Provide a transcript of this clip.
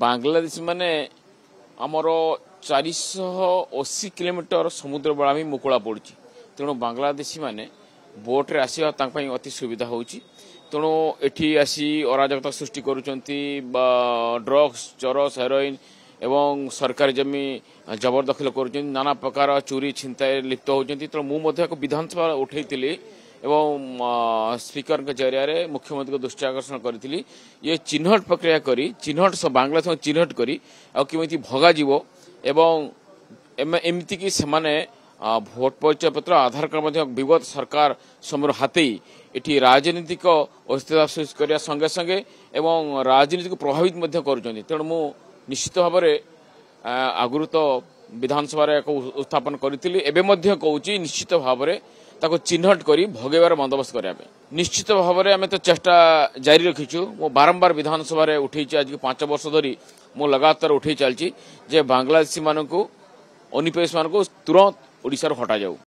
बांग्लादेश माने आमर 480 किलोमीटर समुद्र बेला मुकुला पड़ी तेणु बांग्लादेशी माने बोट्रे आसवा अति सुविधा होची तेणु एठी आसी अराजकता सृष्टि करुचंती ड्रग्स चरस हेरोइन एवं सरकारी जमी जबरदखल करुचंती नाना प्रकार चोरी छिनताए लिप्त होचंती तेणु मुझे विधानसभा उठेइतिली एवं स्पीकर के जरिया मुख्यमंत्री को दृष्टि आकर्षण करी ये चिन्हट प्रक्रिया करी चिन्हट बांग्लादेश चिन्हट करी आमती भगाजीव एवं एमती कि सेमाने भोट परिचय पत्र आधार कार्ड विगत सरकार समय हाथी ये राजनीतिक अस्थिरता सृष्टि करने संगे संगे एवं राजनीति को प्रभावित कर तेणु मु निश्चित भाव आगुरी तो विधानसभा उत्थापन करी कहूँ निश्चित भाव ताको चिन्हट करी भगेबार बंदोबस्त करने निश्चित भाव में आम तो चेष्टा जारी रखीचु मो बारंबार विधानसभा उठे आज 5 वर्ष धरी मो लगातार उठे चलती जे बांग्लादेशी मानक अनिपेश मानक तुरंत ओडिशा हटा जाऊ।